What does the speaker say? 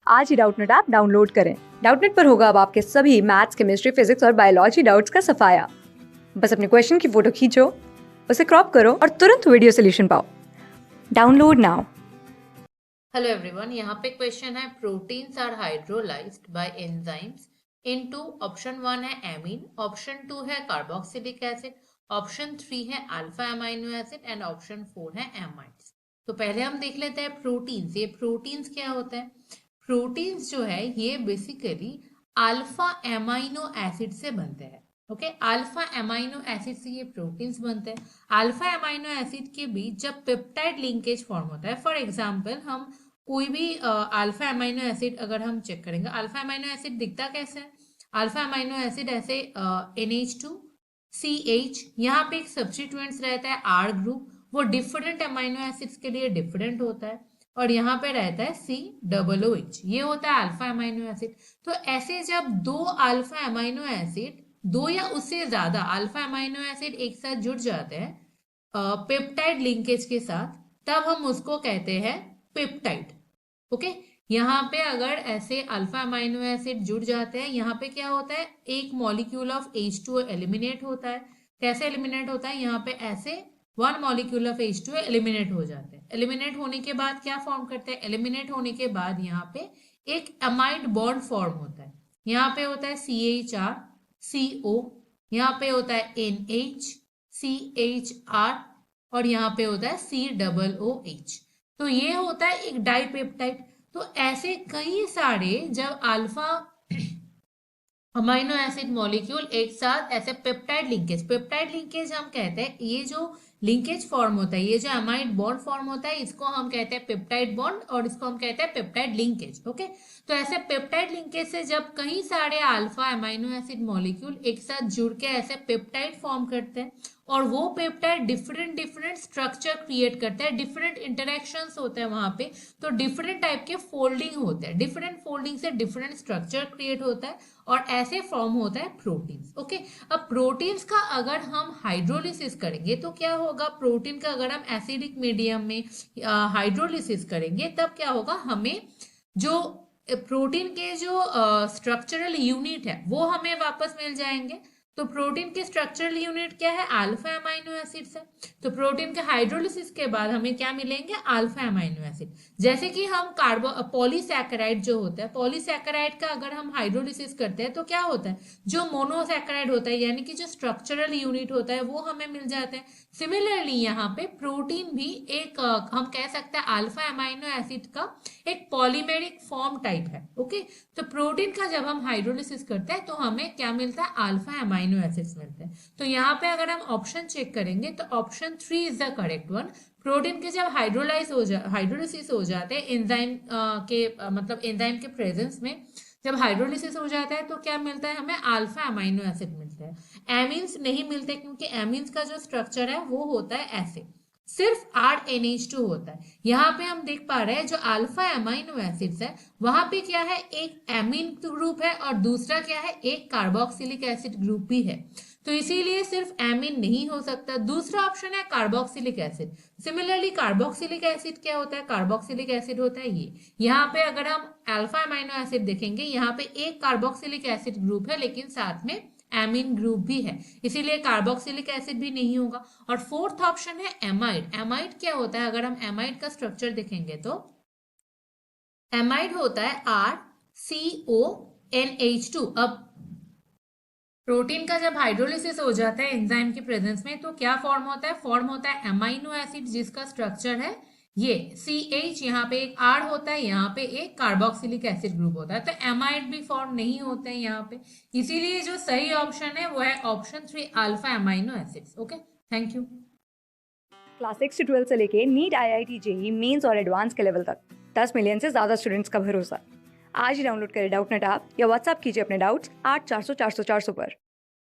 आज ही Doubtnut app download करें। Doubtnut पर होगा अब आपके सभी मैथ्स, केमिस्ट्री, फिजिक्स और बायोलॉजी डाउट्स का सफाया। बस अपने क्वेश्चन की फोटो खींचो, उसे क्रॉप करो और तुरंत वीडियो सोल्यूशन पाओ। Download now. हेलो एवरीवन, यहाँ पे क्वेश्चन है proteins are hydrolysed by enzymes into option 1 है एमीन, ऑप्शन 2 है कार्बोक्सिलिक एसिड, ऑप्शन 3 है alpha amino acid and option 4 है एमाइड्स। तो पहले हम देख लेते हैं प्रोटीन्स। ये प्रोटीन्स क्या होता है? प्रोटीन्स जो है ये बेसिकली अल्फा एमाइनो एसिड से बनते हैं। ओके, अल्फा एमाइनो एसिड से ये प्रोटीन्स बनते हैं। अल्फा एमाइनो एसिड के बीच जब पेप्टाइड लिंकेज फॉर्म होता है, फॉर एग्जांपल हम कोई भी अल्फा अमाइनो एसिड अगर हम चेक करेंगे, अल्फा अमाइनो एसिड दिखता कैसे है? अल्फा अमाइनो एसिड ऐसे NH2CH, यहाँ पे एक सब्स्टिट्यूएंट्स रहता है R ग्रुप, वो डिफरेंट अमाइनो एसिड्स के लिए डिफरेंट होता है, और यहाँ पे रहता है COOH, ये होता है अल्फा अमाइनो एसिड। तो ऐसे जब दो अल्फा अमाइनो एसिड, दो या उससे ज्यादा अल्फा अमाइनो एसिड एक साथ जुड़ जाते हैं पेप्टाइड लिंकेज के साथ, तब हम उसको कहते हैं पेप्टाइड। ओके, यहाँ पे अगर ऐसे अल्फा अमाइनो एसिड जुड़ जाते हैं, यहाँ पे क्या होता है, एक मॉलिक्यूल ऑफ H2O एलिमिनेट होता है। कैसे एलिमिनेट होता है? यहाँ पे ऐसे one molecule of H2O eliminate हो जाते हैं। एलिमिनेट होने के बाद क्या फॉर्म करते हैं? एलिमिनेट होने के बाद यहाँ पे एक अमाइड बॉन्ड फॉर्म होता है। यहाँ पे होता है CHR CO, यहाँ पे होता है NHCHR, और यहाँ पे होता है COOH। तो ये होता है एक डाइपेप्टाइड। तो ऐसे कई सारे जब अल्फा अमाइनो एसिड मॉलिक्यूल एक साथ ऐसे पेप्टाइड लिंकेज हम कहते हैं, ये जो लिंकेज फॉर्म होता है, ये जो अमाइड बॉन्ड फॉर्म होता है, इसको हम कहते हैं पेप्टाइड बॉन्ड, और इसको हम कहते हैं पेप्टाइड लिंकेज। ओके, तो ऐसे पेप्टाइड लिंकेज से जब कई सारे अल्फा अमाइनो एसिड मॉलिक्यूल एक साथ जुड़ के ऐसे पेप्टाइड फॉर्म करते हैं, और वो peptide different different structure create करते हैं, डिफरेंट इंटरेक्शंस होते हैं वहां पे, तो डिफरेंट टाइप के फोल्डिंग होते हैं, डिफरेंट फोल्डिंग से डिफरेंट स्ट्रक्चर क्रिएट होता है, और ऐसे फॉर्म होता है प्रोटीन्स। ओके, अब प्रोटीन्स का अगर हम हाइड्रोलिसिस करेंगे तो क्या होगा? प्रोटीन का अगर हम एसिडिक मीडियम में हाइड्रोलिसिस करेंगे तब क्या होगा? हमें जो प्रोटीन के जो स्ट्रक्चरल यूनिट है वो हमें वापस मिल जाएंगे। तो प्रोटीन के स्ट्रक्चरल यूनिट क्या है? अल्फा अमाइनो एसिड है। तो प्रोटीन के हाइड्रोलिसिस के बाद हमें क्या मिलेंगे? Alpha amino acid. जैसे कि हम पॉलीसैकेराइड जो होता है, पॉलीसैकेराइड का अगर हम हाइड्रोलिसिस करते हैं तो क्या होता है? जो मोनोसैकेराइड होता है, यानी कि जो स्ट्रक्चरल यूनिट होता है, वो हमें मिल जाते हैं। सिमिलरली यहाँ पे प्रोटीन भी एक हम कह सकते हैं अल्फा अमाइनो एसिड का एक पॉलीमेरिक फॉर्म टाइप है। ओके, तो प्रोटीन का जब हम हाइड्रोलिसिस करते हैं तो हमें क्या मिलता है? अल्फा अमाइनो एसिड्स मिलते हैं। तो यहाँ पे अगर हम ऑप्शन चेक करेंगे तो option 3 is the correct one. Protein के जब हाइड्रोलिसिस हो जाते हैं एंजाइम मतलब एंजाइम के प्रेजेंस में, जब हाइड्रोलिसिस हो जाता है तो क्या मिलता है हमें? अल्फा अमाइनो एसिड मिलता है। एमीन्स नहीं मिलते, क्योंकि एमीन्स का जो स्ट्रक्चर है वो होता है ऐसे, सिर्फ RNH2 होता है। यहाँ पे हम देख पा रहे हैं जो अल्फा अमाइनो एसिड्स है वहां पे क्या है? एक एमीन ग्रुप है, और दूसरा क्या है? एक कार्बोक्सिलिक एसिड ग्रुप भी है। तो इसीलिए सिर्फ एमीन नहीं हो सकता। दूसरा ऑप्शन है carboxylic acid. Similarly carboxylic acid क्या होता है? कार्बोक्सिलिक एसिड होता है ये। यहाँ पे अगर हम अल्फा अमाइनो एसिड देखेंगे, यहाँ पे एक कार्बोक्सिलिक एसिड ग्रुप है, लेकिन साथ में एमीन ग्रुप भी है, इसीलिए कार्बोक्सिलिक एसिड भी नहीं होगा। और फोर्थ ऑप्शन है एमाइड। एमाइड क्या होता है? अगर हम एमाइड का स्ट्रक्चर देखेंगे तो एमाइड होता है RCONH2। अब प्रोटीन का जब हाइड्रोलिसिस हो जाता है एंजाइम की प्रेजेंस में तो क्या फॉर्म होता है? फॉर्म होता है अमाइनो एसिड, जिसका स्ट्रक्चर है ये CH, यहाँ पे एक R होता है, यहाँ पे एक कार्बोक्सिलिक एसिड ग्रुप होता है। तो एमाइड भी फॉर्म नहीं होते हैं यहाँ पे, इसीलिए जो सही ऑप्शन है वो है option 3 alpha amino acids. Okay, thank you. Class 6 से 12 से लेके नीट, IIT, JEE मेंस और एडवांस के लेवल तक 10 मिलियन से ज्यादा स्टूडेंट्स का भरोसा। आज ही डाउनलोड करें डाउटनेट ऐप या व्हाट्सएप कीजिए अपने डाउट्स 8400 400 400 पर।